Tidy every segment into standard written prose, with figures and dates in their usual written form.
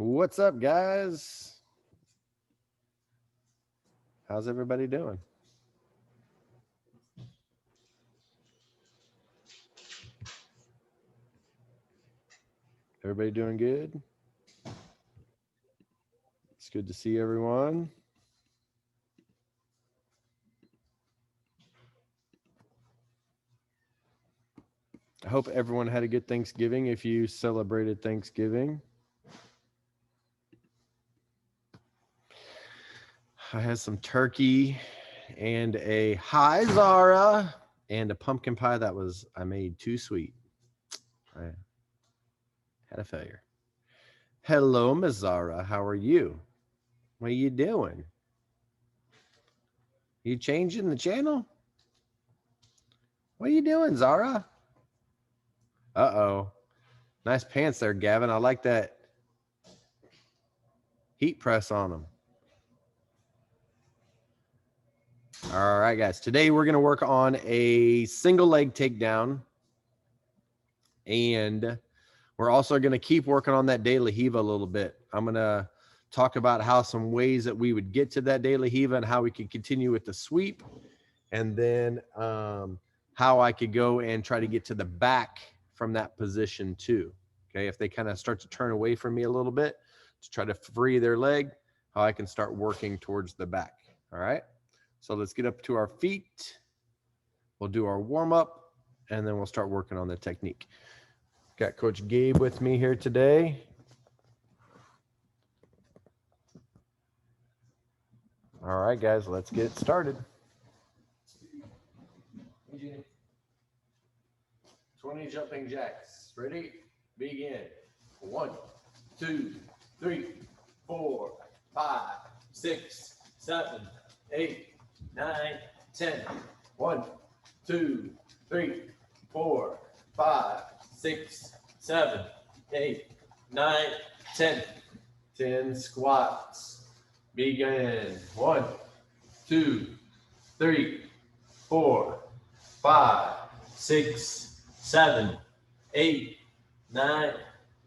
What's up, guys? How's everybody doing? Everybody doing good? It's good to see everyone. I hope everyone had a good Thanksgiving if you celebrated Thanksgiving. I had some turkey and a hi Zara and a pumpkin pie that I made too sweet. I had a failure. Hello, Ms. Zara. How are you? What are you doing? You changing the channel? What are you doing, Zara? Uh-oh. Nice pants there, Gavin. I like that heat press on them. All right, guys. Today we're going to work on a single leg takedown. And we're also going to keep working on that de la riva a little bit. I'm going to talk about how some ways that we would get to that de la riva and how we could continue with the sweep. And then how I could go and try to get to the back from that position too. Okay, if they kind of start to turn away from me a little bit to try to free their leg, how I can start working towards the back. All right, so let's get up to our feet. We'll do our warm up and then we'll start working on the technique. Got Coach Gabe with me here today. All right, guys, let's get started. 20 jumping jacks. Ready? Begin. 1, 2, 3, 4, 5, 6, 7, 8, 9, 10. 1, 2, 3, 4, 5, 6, 7, 8, 9, 10. 10 squats. Begin. 1, 2, 3, 4, 5, 6, 7, 8, 9,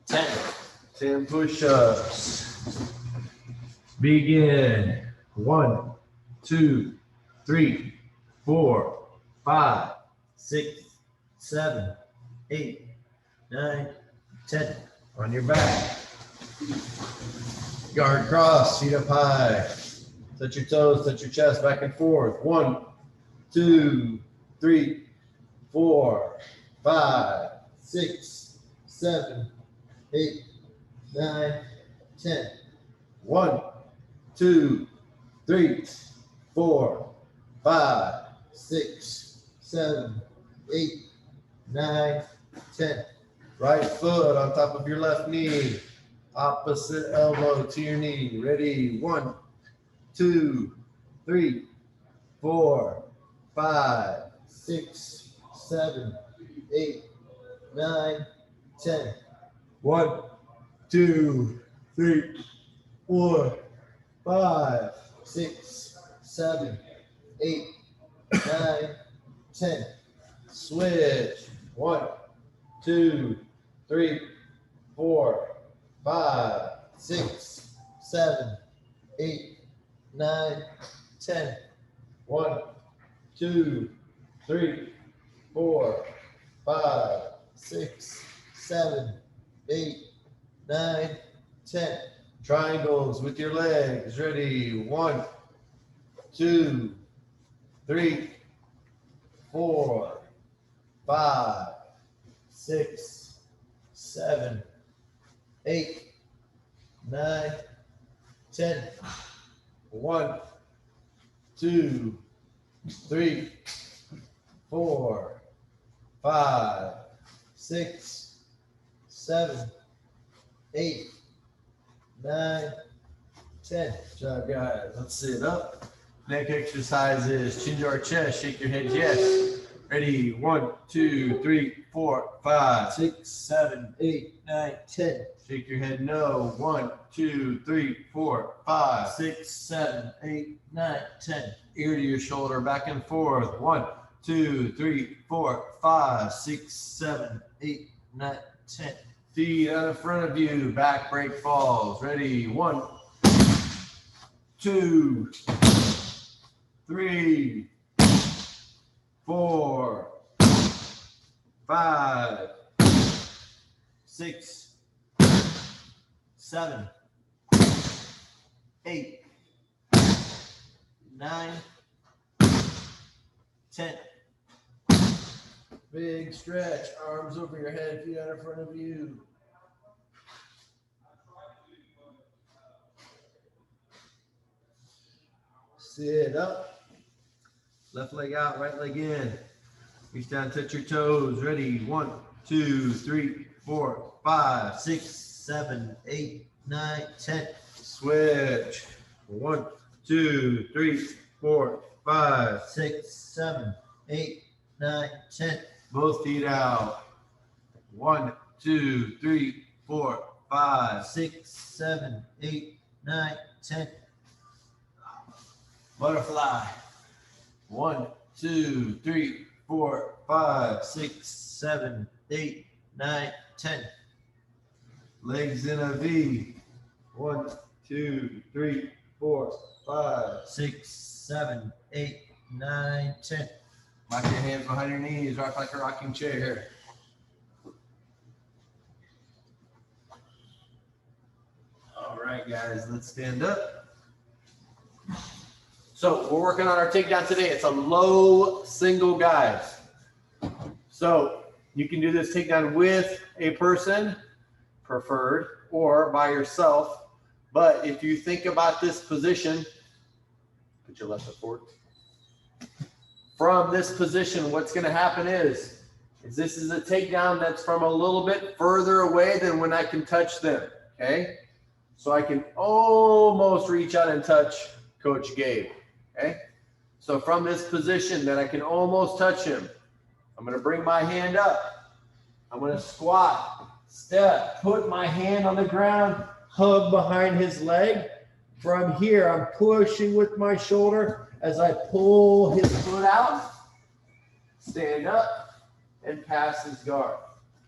10. 10 push-ups. Begin. 1, 2, 3, 4, 5, 6, 7, 8, 9, 10. On your back. Guard cross, feet up high. Touch your toes, touch your chest, back and forth. 1, 2, 3, 4, 5, 6, 7, 8, 9, 10. 1, 2, 3, 4, 5, 6, 7, 8, 9, 10. Right foot on top of your left knee. Opposite elbow to your knee. Ready? 1, 2, 3, 4, 5, 6, 7, 8, 9, 10. 1, 2, 3, 4, 5, 6, 7, 8, 9, 10. Switch. 1, 2, 3, 4, 5, 6, 7, 8, 9, 10. 1, 2, 3, 4, 5, 6, 7, 8, 9, 10. Triangles with your legs. Ready? 1, 2, 3, 4, 5, 6, 7, 8, 9, 10. 1, 2, 3, 4, 5, 6, 7, 8, 9, 10. Good job, guys. Let's sit up. Neck exercises. Chin to our chest. Shake your head yes. Ready? 1, 2, 3, 4, 5, 6, 7, 8, 9, 10. Shake your head no. 1, 2, 3, 4, 5, 6, 7, 8, 9, 10. Ear to your shoulder, back and forth. 1, 2, 3, 4, 5, 6, 7, 8, 9, 10. Feet out in front of you, back break falls. Ready, 1, 2, 3, 4, 5, 6, 7, 8, 9, 10. Big stretch, arms over your head, feet out in front of you. Sit up. Left leg out, right leg in. Reach down, touch your toes. Ready? 1, 2, 3, 4, 5, 6, 7, 8, 9, 10. Switch. 1, 2, 3, 4, 5, 6, 7, 8, 9, 10. Both feet out. 1, 2, 3, 4, 5, 6, 7, 8, 9, 10. Butterfly. 1, 2, 3, 4, 5, 6, 7, 8, 9, 10. Legs in a V. 1, 2, 3, 4, 5, 6, 7, 8, 9, 10. Lock your hands behind your knees, rock like a rocking chair. All right, guys, let's stand up. So we're working on our takedown today. It's a low single, guys. So you can do this takedown with a person, preferred, or by yourself. But if you think about this position, put your left foot forward. From this position, what's going to happen is this is a takedown that's from a little bit further away than when I can touch them, okay? So I can almost reach out and touch Coach Gabe, okay? So from this position that I can almost touch him, I'm going to bring my hand up. I'm going to squat, step, put my hand on the ground, hug behind his leg. From here, I'm pushing with my shoulder as I pull his foot out, stand up, and pass his guard,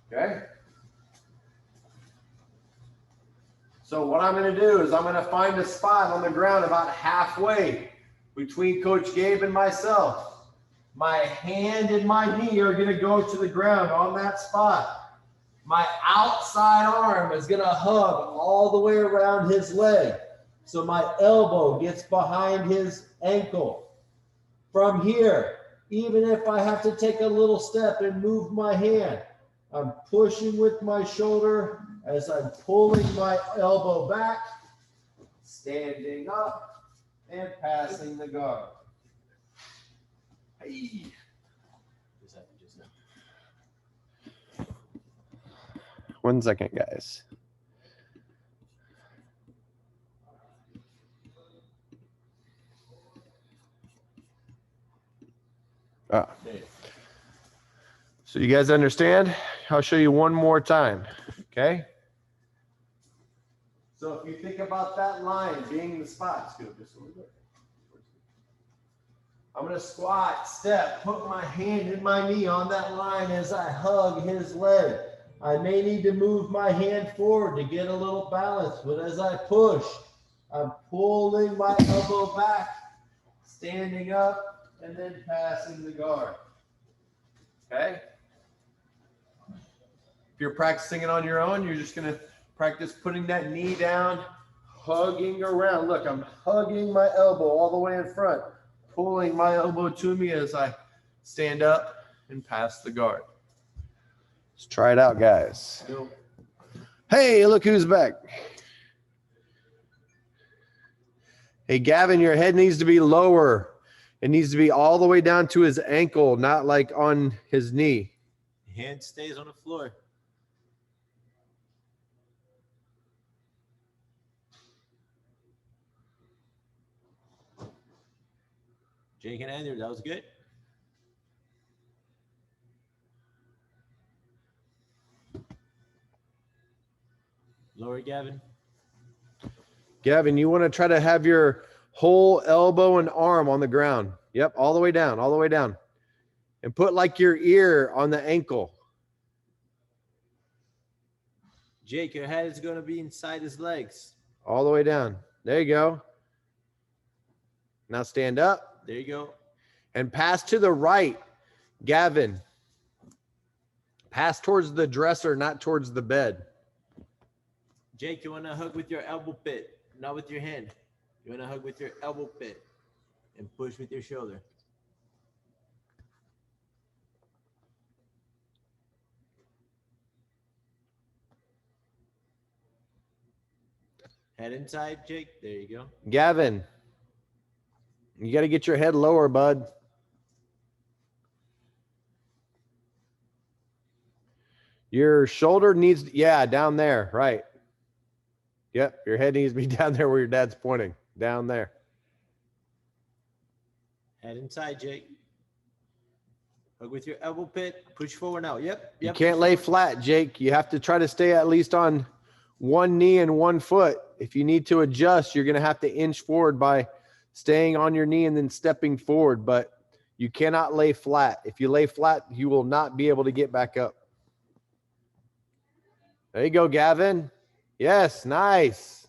okay? So what I'm going to do is I'm going to find a spot on the ground about halfway between Coach Gabe and myself. My hand and my knee are going to go to the ground on that spot. My outside arm is going to hug all the way around his leg. So my elbow gets behind his ankle. From here, even if I have to take a little step and move my hand, I'm pushing with my shoulder as I'm pulling my elbow back, standing up, and passing the guard. Hey. Just now. 1 second, guys. So you guys understand? I'll show you one more time, okay? So if you think about that line being the spot, let's go just a little bit. I'm going to squat, step, put my hand and my knee on that line as I hug his leg. I may need to move my hand forward to get a little balance, but as I push, I'm pulling my elbow back, standing up, and then passing the guard. Okay? If you're practicing it on your own, you're just going to practice putting that knee down, hugging around. Look, I'm hugging my elbow all the way in front, pulling my elbow to me as I stand up and pass the guard. Let's try it out, guys. Hey, look who's back. Hey, Gavin, your head needs to be lower. It needs to be all the way down to his ankle, not like on his knee. Hand stays on the floor. Jake and Andrew, that was good. Lower, Gavin. Gavin, you want to try to have your whole elbow and arm on the ground. Yep, all the way down, all the way down. And put like your ear on the ankle. Jake, your head is going to be inside his legs. All the way down. There you go. Now stand up. There you go. And pass to the right. Gavin, pass towards the dresser, not towards the bed. Jake, you want to hug with your elbow pit, not with your hand. You want to hug with your elbow pit and push with your shoulder. Head inside, Jake. There you go. Gavin, you got to get your head lower, bud. Your shoulder needs, yeah, down there, right. Yep, your head needs to be down there where your dad's pointing, down there. Head inside, Jake. Hug with your elbow pit. Push forward now. Yep. You can't lay flat, Jake. You have to try to stay at least on one knee and 1 foot. If you need to adjust, you're going to have to inch forward by staying on your knee and then stepping forward, but you cannot lay flat. If you lay flat, you will not be able to get back up. There you go, Gavin. Yes, nice.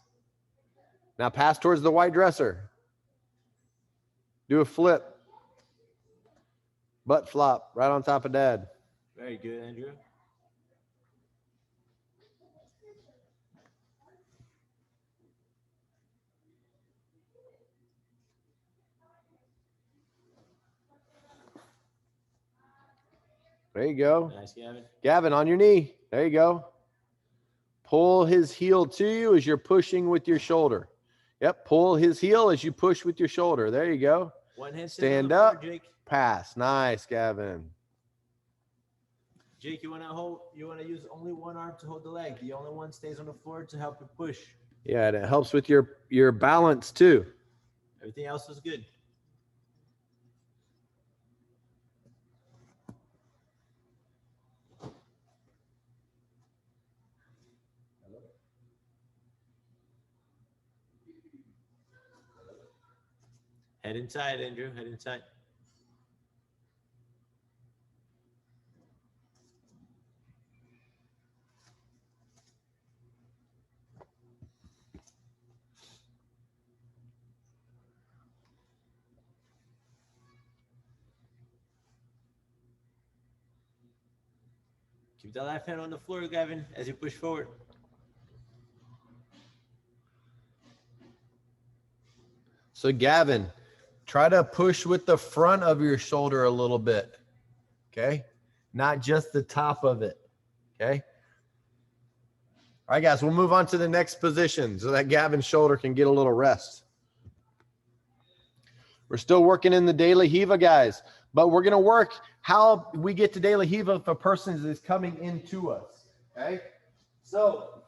Now pass towards the white dresser. Do a flip. Butt flop right on top of dad. Very good, Andrew. There you go. Nice, Gavin. Gavin, on your knee. There you go. Pull his heel to you as you're pushing with your shoulder. Yep, pull his heel as you push with your shoulder. There you go. One hand Stand on the floor, up. Jake. Pass. Nice, Gavin. Jake, you want to use only one arm to hold the leg. The only one stays on the floor to help you push. Yeah, and it helps with your balance too. Everything else is good. Head inside, Andrew. Head inside. Keep that left hand on the floor, Gavin, as you push forward. So Gavin, try to push with the front of your shoulder a little bit. Okay? Not just the top of it. Okay? All right, guys, we'll move on to the next position so that Gavin's shoulder can get a little rest. We're still working in the De La Riva, guys, but we're going to work how we get to De La Riva if a person is coming into us. Okay? So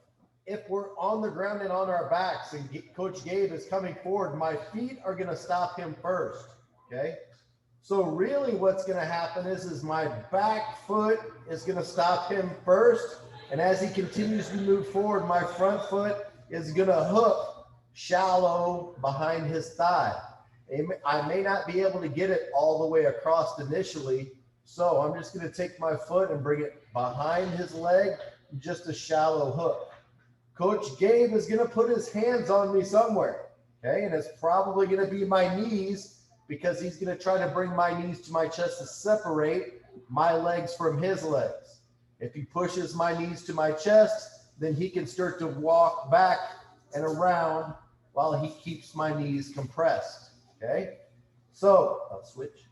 if we're on the ground and on our backs and Coach Gabe is coming forward, my feet are going to stop him first. Okay? So really what's going to happen is my back foot is going to stop him first. And as he continues to move forward, my front foot is going to hook shallow behind his thigh. I may not be able to get it all the way across initially. So I'm just going to take my foot and bring it behind his leg, just a shallow hook. Coach Gabe is going to put his hands on me somewhere. Okay. And it's probably going to be my knees because he's going to try to bring my knees to my chest to separate my legs from his legs. If he pushes my knees to my chest, then he can start to walk back and around while he keeps my knees compressed. Okay, so I'll switch.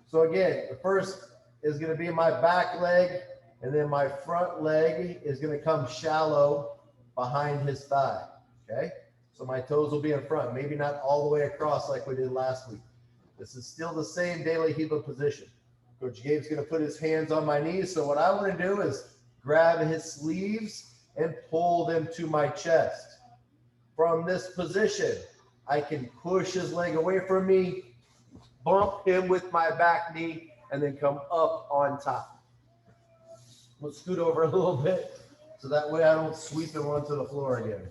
So again, the first is going to be my back leg, and then my front leg is going to come shallow behind his thigh. Okay, so my toes will be in front, maybe not all the way across like we did last week. This is still the same De La Riva position. Coach Gabe's going to put his hands on my knees. So what I want to do is grab his sleeves and pull them to my chest. From this position, I can push his leg away from me, bump him with my back knee, and then come up on top. We'll scoot over a little bit so that way I don't sweep him onto the floor again.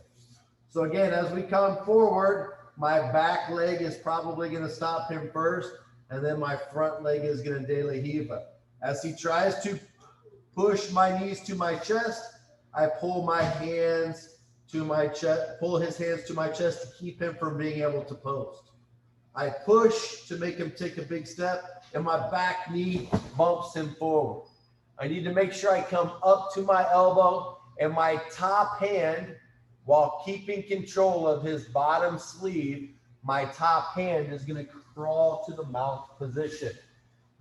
So again, as we come forward, my back leg is probably going to stop him first, and then my front leg is going to De La Riva. As he tries to push my knees to my chest, I pull my hands to my chest, pull his hands to my chest to keep him from being able to post. I push to make him take a big step, and my back knee bumps him forward. I need to make sure I come up to my elbow, and my top hand, while keeping control of his bottom sleeve, my top hand is going to crawl to the mount position.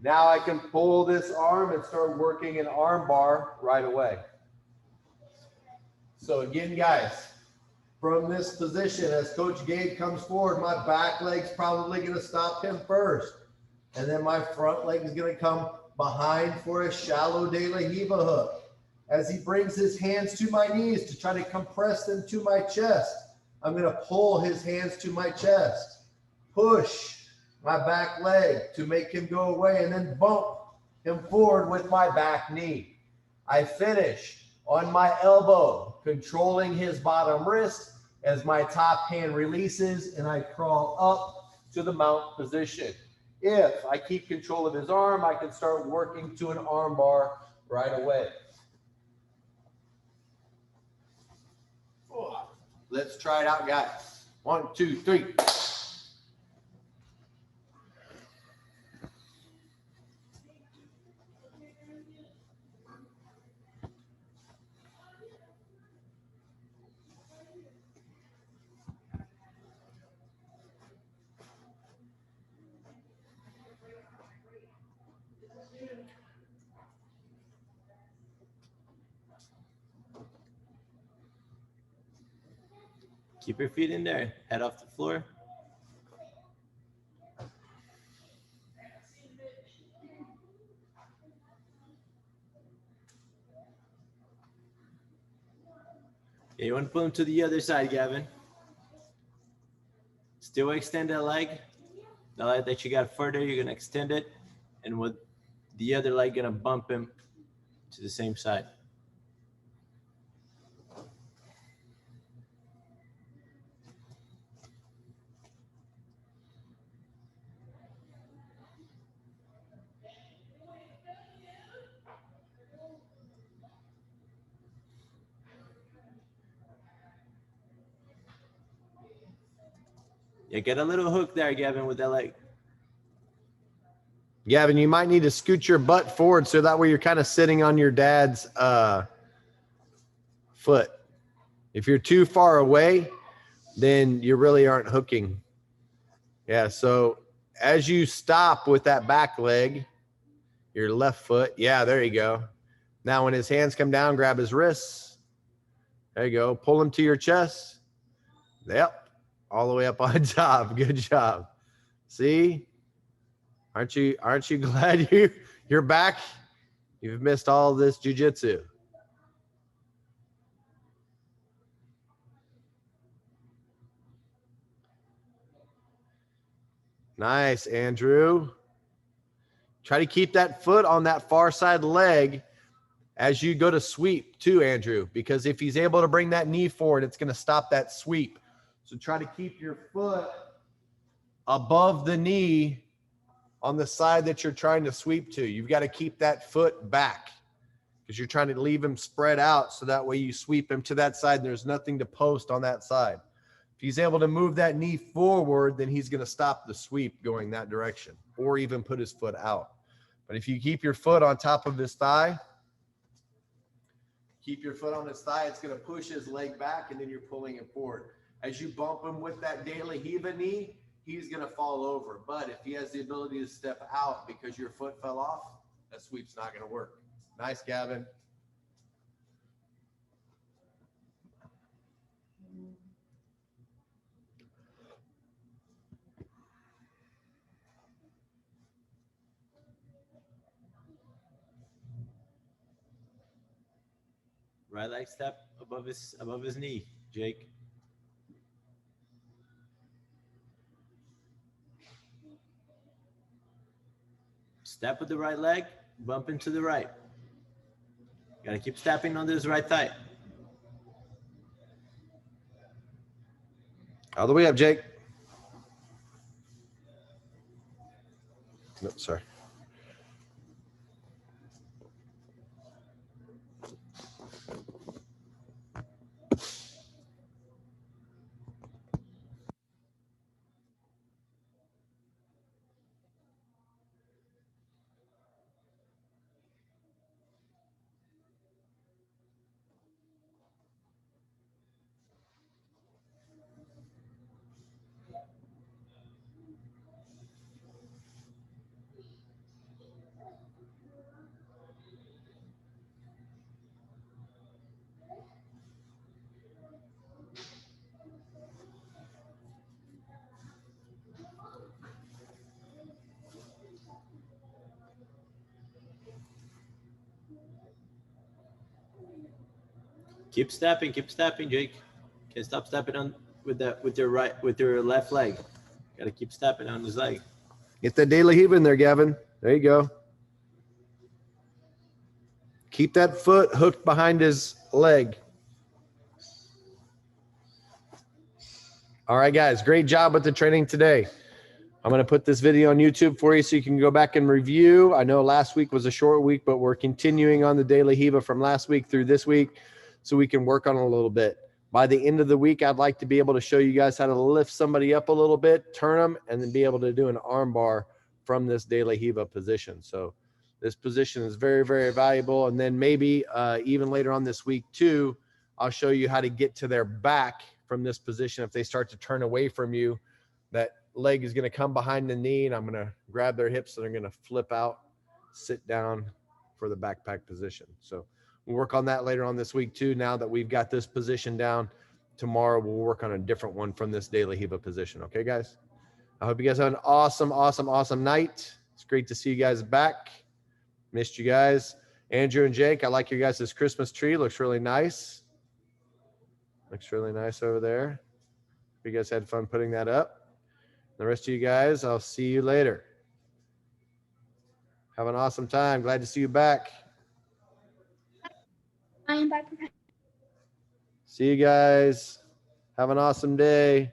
Now I can pull this arm and start working an arm bar right away. So again, guys, from this position, as Coach Gabe comes forward, my back leg's probably going to stop him first. And then my front leg is going to come behind for a shallow de la Riva hook. As he brings his hands to my knees to try to compress them to my chest, I'm going to pull his hands to my chest, push my back leg to make him go away, and then bump him forward with my back knee. I finish on my elbow, controlling his bottom wrist as my top hand releases, and I crawl up to the mount position. If I keep control of his arm, I can start working to an arm bar right away. Let's try it out, guys. 1, 2, 3. Keep your feet in there. Head off the floor. Yeah, you want to pull them to the other side, Gavin. Still extend that leg. The leg that you got further, you're going to extend it. And with the other leg, going to bump him to the same side. Yeah, get a little hook there, Gavin, with that leg. Gavin, you might need to scoot your butt forward so that way you're kind of sitting on your dad's foot. If you're too far away, then you really aren't hooking. Yeah, so as you stop with that back leg, your left foot, yeah, there you go. Now when his hands come down, grab his wrists. There you go. Pull him to your chest. Yep, all the way up on top. Good job. See? Aren't you glad you're back? You've missed all this jiu-jitsu. Nice, Andrew. Try to keep that foot on that far side leg as you go to sweep too, Andrew, because if he's able to bring that knee forward, it's going to stop that sweep. So try to keep your foot above the knee on the side that you're trying to sweep to. You've got to keep that foot back because you're trying to leave him spread out so that way you sweep him to that side and there's nothing to post on that side. If he's able to move that knee forward, then he's going to stop the sweep going that direction or even put his foot out. But if you keep your foot on top of his thigh, it's going to push his leg back and then you're pulling it forward. As you bump him with that de la Riva knee, he's going to fall over. But if he has the ability to step out because your foot fell off, that sweep's not going to work. Nice, Gavin. Right leg step above his knee, Jake. Step with the right leg, bump into the right. Got to keep stepping on this right thigh. All the way up, Jake. Nope, sorry. Keep stepping, Jake. Can't stop stepping on with your left leg. Gotta keep stepping on his leg. Get that De La Riva in there, Gavin. There you go. Keep that foot hooked behind his leg. All right, guys. Great job with the training today. I'm going to put this video on YouTube for you so you can go back and review. I know last week was a short week, but we're continuing on the De La Riva from last week through this week so we can work on it a little bit. By the end of the week, I'd like to be able to show you guys how to lift somebody up a little bit, turn them, and then be able to do an arm bar from this De La Riva position. So this position is very, very valuable. And then maybe even later on this week too, I'll show you how to get to their back from this position. If they start to turn away from you, that leg is going to come behind the knee, and I'm going to grab their hips, and they're going to flip out, sit down for the backpack position. So we'll work on that later on this week too. Now that we've got this position down, tomorrow we'll work on a different one from this De La Riva position. Okay, guys? I hope you guys have an awesome, awesome, awesome night. It's great to see you guys back. Missed you guys. Andrew and Jake, I like your guys' Christmas tree. Looks really nice. Looks really nice over there. You guys had fun putting that up. The rest of you guys, I'll see you later. Have an awesome time. Glad to see you back. I am back. See you guys. Have an awesome day.